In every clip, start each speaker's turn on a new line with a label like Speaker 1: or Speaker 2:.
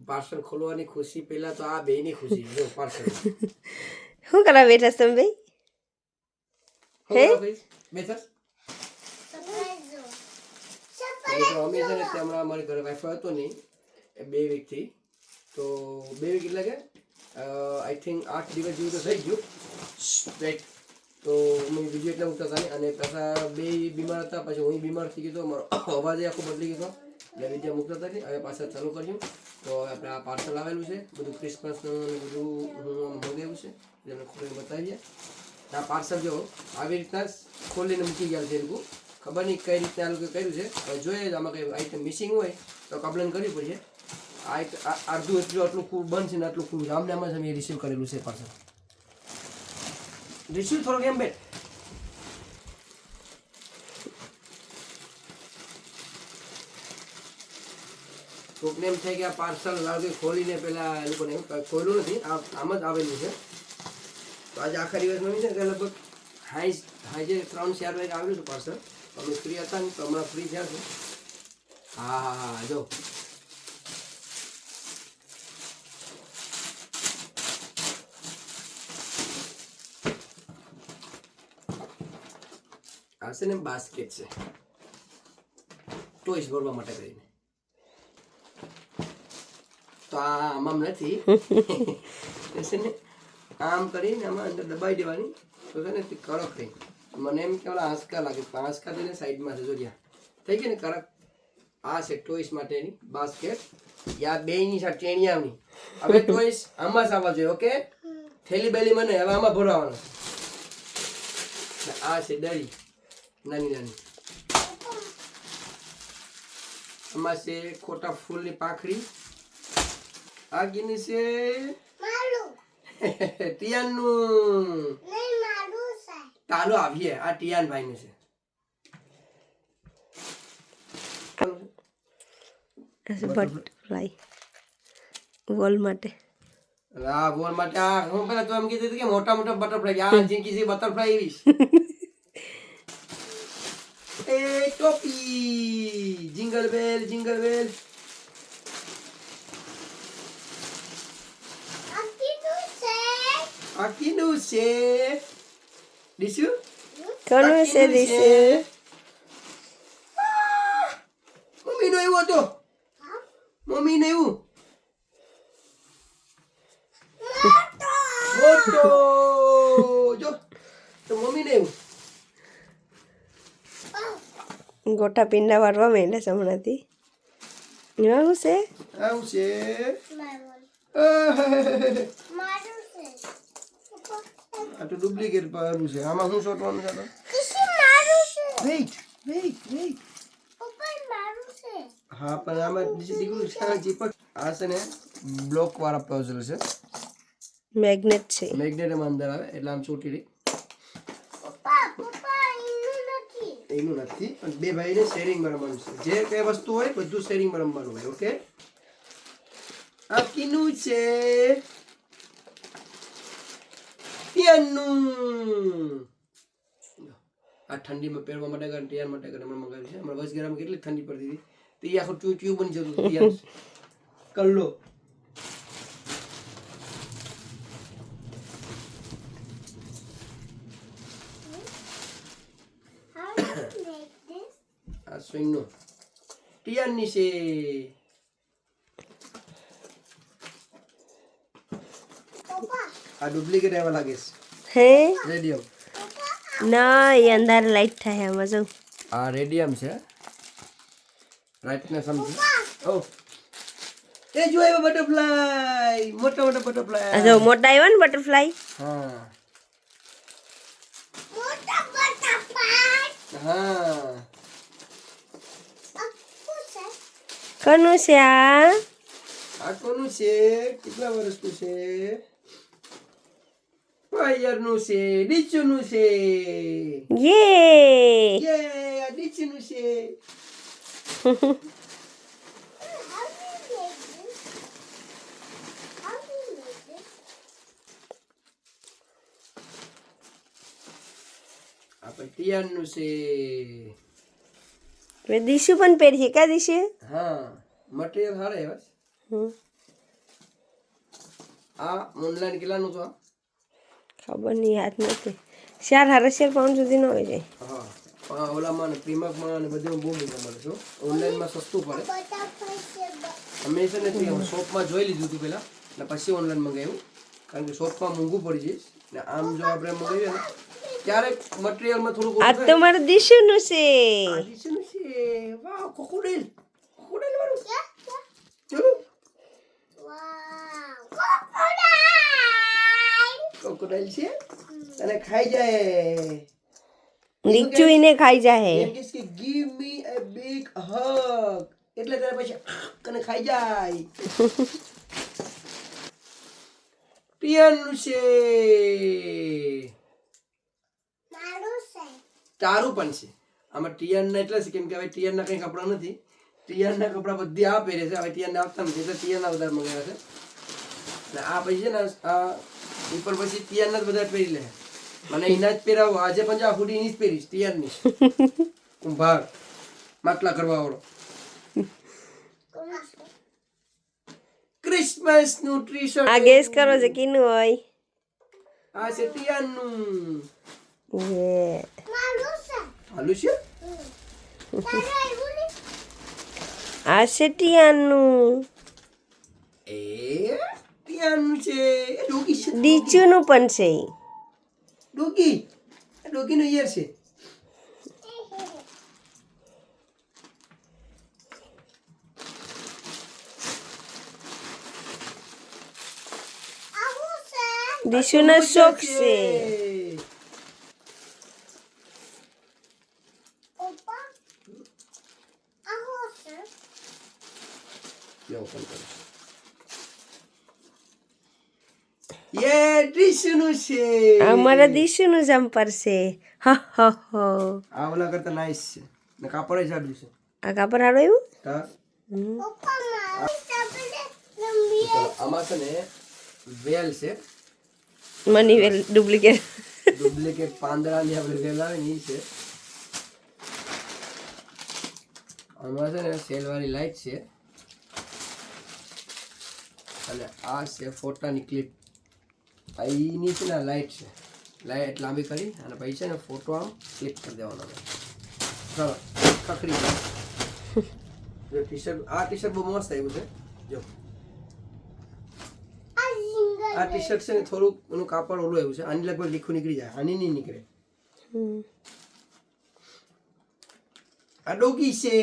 Speaker 1: Parcel ખોલવાની ખુશી પહેલા તો આ બેની ખુશી જો પાર્સલ
Speaker 2: શું કરવા બેઠા છો તમે ભાઈ
Speaker 1: બેસર અમે છે ને હમણાં અમારી ઘરે વાઈફાઈ હતો નહીં 2 વીકથી તો 2 વીક એટલે કે આઈ થિંક 8 દિવસ જેવું તો થઈ ગયું રાઈટ તો અમે વિડીયો એટલે મૂકતા હતા અને પાછા 2 બીમાર હતા પછી હું બીમાર થઈ ગયો મારો અવાજ આખો બદલી ગયો એટલે વિડીયો મૂકતા હતા હવે પાછા ચાલુ કર્યું તો આપણે આ પાર્સલ આવેલું છે બધું ક્રિસમસનું બધું હું મંગાવ્યું છે જેને ખોલીને બતાવીએ આ પાર્સલ જો આવી રીતના ખોલીને મૂકી ગયા છે એ લોકો ખબર નહીં કઈ રીતે આ લોકો કર્યું છે જોઈએ આમાં કંઈ આઈટમ મિસિંગ હોય તો કમ્પ્લેન કરવી પડશે આ અડધું એટલું આટલું ખૂબ બંધ છે ને આટલું ખૂબ રામનામાં જ અમે રિસીવ કરેલું છે પાર્સલ રિસીવ થોડો કેમ બેટ કોકને એમ થાય કે આ પાર્સલ લાગે ખોલીને પહેલાં એ લોકોને ખોલ્યું નથી આમ જ આવેલું છે તો આજે આખા દિવસમાં છે કે લગભગ હાજે 3-4 વાગે આવેલું હતું પાર્સલ અમે ફ્રી હતા ને તો હમણાં ફ્રી થયા છે હા જો આ છે ને બાસ્કેટ છે ટોયસ ભરવા માટે કરીને તો આમ નથી છે ને આમ કરીને આમાં અંદર દબાઈ દેવાની તો છે ને તે કડક થઈ મને એમ કે ઓલા આંસકા લાગે આંસકા થઈને સાઈડમાં છે જો જ્યાં થઈ ગઈ ને કડક આ છે ટોયસ માટેની બાસ્કેટ યા બેની છે ટેણિયાની હવે ટોયસ આમાં જ આવવા જોઈએ ઓકે થેલી બેલી મને હવે આમાં ભરવાનું આ છે દરી નાની નાની આમાં છે ખોટા ફૂલની પાંખડી આ ગીની છે ટિયાનનું ચાલો આવીએ આ ટિયાન ભાઈનું છે
Speaker 2: બટરફ્લાય વોલ માટે
Speaker 1: આ વોલ માટે આ હું પેલા તો એમ કીધું હતું કે મોટા મોટા બટરફ્લાય આ જિંદગી છે બટરફ્લાય એવી એ ટોપી જિંગલ બેલ આકીનું છે દીસુ
Speaker 2: કોનું છે દીસુ
Speaker 1: મમ્મીનો એવું હતો મમ્મીને એવું મોટો જો તો મમ્મીને એવું
Speaker 2: ગોટા પીંડા વાળવા માંડ્યા છે હમણાંથી એમાં શું છે
Speaker 1: આવું છે આ તો ડુપ્લિકેટ પાડું છે આમાં શું શોધવાનું છે વેઇટ હા પણ આમાં દીકરું છે આ છે ને બ્લોક વાળા પઝલ છે
Speaker 2: મેગ્નેટ છે
Speaker 1: મેગ્નેટ એમાં અંદર આવે એટલે આમ ચોટી રહી એનું નથી પણ બે ભાઈને શેરિંગમાં રમવાનું છે જે કઈ વસ્તુ હોય બધું શેરિંગમાં રમવાનું હોય ઓકે આ કીનું છે ટિયાનનું આ ઠંડીમાં પહેરવા માટે કરીને ટિયાન માટે કરીને હમણાં મંગાવ્યું છે હમણાં વચગારામાં કેટલી ઠંડી પડતી હતી તો એ આખું ટ્યુબ બની જતું ટિયાન કલ્લો આ સ્વિંગનો ટિયાનની છે આ ડુપ્લિકેટ એવા લાગે
Speaker 2: હે
Speaker 1: છે રેડિયમ
Speaker 2: ના એ અંદર લાઈટ થાય આમાં જો
Speaker 1: આ રેડિયમ છે રાઈટ ને સમજી ઓ એ જો એવો બટરફ્લાય મોટા બટરફ્લાય
Speaker 2: જો મોટા આવ્યા ને બટરફ્લાય
Speaker 1: હા
Speaker 2: કોનું છે આ
Speaker 1: કોનું છે કેટલા વર્ષનું છે ફાયરનું છે ડીચુનું છે
Speaker 2: યે
Speaker 1: આ ડીચુનું છે આપણે ટિયાનનું છે
Speaker 2: દીશુ પણ પહેરી કા દીશુ
Speaker 1: હા મટીરિયલ સારા એવા આ ઓનલાઈન કેટલાનું તો
Speaker 2: ખબર નહીં, યાદ નથી. 4-4.5 સુધી ન હોય જાય.
Speaker 1: હા ઓલામાં ને પ્રીમાર્કમાં ને બધે બહુ મોંઘું મળે છે. ઓનલાઈનમાં સસ્તું પડે. અમે છે ને તે શોપમાં જોઈ લીધું હતું પહેલાં ને પછી ઓનલાઈન મંગાવ્યું, કારણ કે શોપમાં મોંઘું પડી જાય ને આમ જો આપણે મંગાવીએ ને ક્યારેક મટીરિયલમાં થોડુંક
Speaker 2: આ તો મારું દીશુનું છે.
Speaker 1: આદિશનું છે. વાહ કોકોડેલ વાળું ચલો કોકોડેલ છે અને ખાઈ જાય.
Speaker 2: લીચું એને ખાઈ જાય.
Speaker 1: એમ કે ગીવ મી અ બિગ હગ એટલે ત્યારે પછી કને ખાઈ જાય. પિયાનું છે તારું પણ છે. આમાં ટિયાન એટલે છે કેમ કે હવે ટિયાનના કંઈ કપડાં નથી. ટિયાનના કપડાં બધી આ પહેરે છે. હવે ટિયાનને આપતા નથી એટલે ટિયાનના વધારે મંગાવ્યા છે. ને આ પછી છે ને આ ઉપર પછી ટિયાનના જ બધા પહેરી લે. મને એના જ પહેરાવો. આજે પણ આ હુડી ની જ પહેરીશ ટિયાનની. કુંભાર માટલા કરવા વાળો. ક્રિસમસ નું ટ્રી શર્ટ.
Speaker 2: આ ગેસ કરો છે કીનું હોય.
Speaker 1: આ છે ટિયાનનું.
Speaker 2: યે
Speaker 1: હાલું છે
Speaker 2: આ છે ટિયાનું.
Speaker 1: એ ટિયાનનું છે. એ ડોગી છે.
Speaker 2: દીચુનું પણ છે.
Speaker 1: ડોગી ડોગીનો ઈયર છે.
Speaker 2: દીશુના શોખ છે. યે દીશુનું છે. અમારા દીશુનું જમ્પર છે. હા હા હા.
Speaker 1: આ ઓલા કરતા નાઈસ છે ને કાપડ જાડું છે.
Speaker 2: આ કાપડ હારું આવ્યું.
Speaker 1: હા આમાં છે ને વેલ છે.
Speaker 2: મની વેલ ડુપ્લિકેટ.
Speaker 1: ડુપ્લિકેટ પાંદડાની આપણે વેલ આવે ને એ છે. આમાં છે ને સેલવાળી લાઈટ છે અને આ છે ફોટાની ક્લિપ. અહીંની છે ને લાઈટ છે. લાઈટ લાંબી કરી અને પછી છે ને ફોટો આમ ક્લિક કરી દેવાનો. ચાલો ખખડી જાય. જો ટી શર્ટ આ ટી શર્ટ બહુ મસ્ત આવ્યું છે. જો આ ટી શર્ટ છે ને થોડુંક એનું કાપડ ઓલું આવ્યું છે. આની લગભગ લીખું નીકળી જાય. આની નહીં નીકળે. આ ડોગી છે.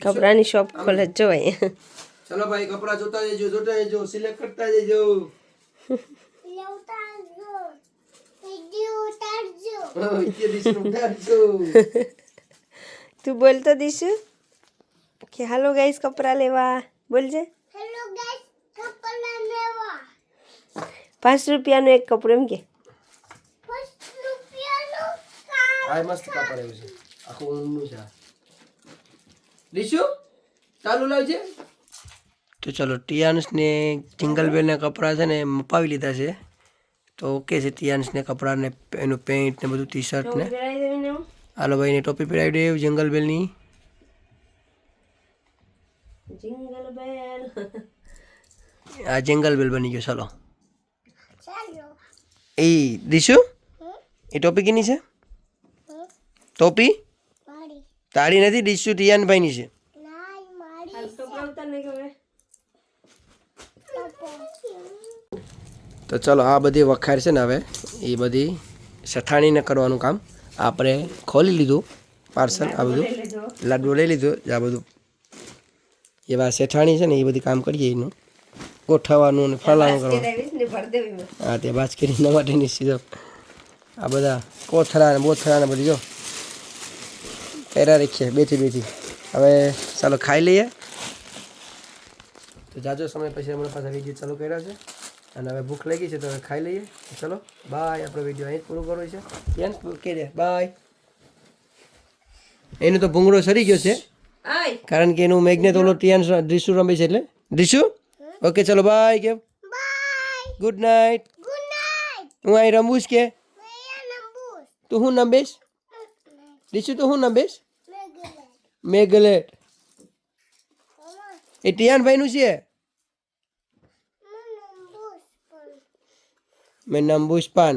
Speaker 2: કપડાની શોપ ખોલે જોઈ.
Speaker 1: ચલો ભાઈ કપડા જોતા જજો સિલેક્ટ કરતા જજો.
Speaker 2: તું બોલતો દીશુ કે હાલો ગાઈસ કપડા લેવા બોલજે. 5 રૂપિયાનું એક કપડું એમ કે.
Speaker 1: આ મસ્ત કાપડ આવ્યું છે. આખું ઊનનું છે. દીશુ ચાલુ લાવજે. તો ચલો ટિયાન્સને જિંગલ બેલના કપડાં છે ને મપાવી લીધા છે. તો ઓકે છે. ટિયાન્સને કપડાં ને એનું પેન્ટ ને બધું ટી શર્ટ ને. હાલો ભાઈને ટોપી પહેરાવી દેવ જંગલ બેલની.
Speaker 2: જિંગલ બેલ.
Speaker 1: આ જંગલ બેલ બની ગયો. ચાલો એ દીશુ એ ટોપી કેની છે? ટોપી તારી નથી. દીશુ ટિયાનભાઈની છે. તો ચલો આ બધી વખાર છે ને હવે એ બધી સઠાણીને કરવાનું કામ. આપણે ખોલી લીધું પાર્સલ. આ બધું લાડુ લઈ લીધું. આ બધું એવા શેઠાણી છે ને એ બધી કામ કરીએ. એનું ગોઠવવાનું ને ફલાણું કરવાનું. હા તે બાજકીના માટેની સીધો આ બધા કોથળા ને બોથળા ને બધી જો પહેરા રાખીએ બેથી. હવે ચાલો ખાઈ લઈએ. તો જાજો સમય પછી હમણાં પાછા વિડીયો ચાલુ કર્યા છે અને હવે ભૂખ લાગી છે તો હવે ખાઈ લઈએ. ચલો બાય. આપણો વિડીયો અહીં જ પૂરું કરવો છે. યસ કહી દે બાય. એનો તો ભૂંગળો સરી ગયો છે કારણ કે એનું મેગ્નેટ ઓલો ટિયાન ડ્રીસુ રમે છે એટલે. ડ્રીસુ ઓકે ચલો બાય. કેમ ગુડ નાઇટ. હું અહીં રમું કે તું હું નંબેશ? ડ્રીસુ તું હું નંબેશ? મેગલેટ. એ ટિયાનભાઈનું છે મેં નામ પુષ્પાન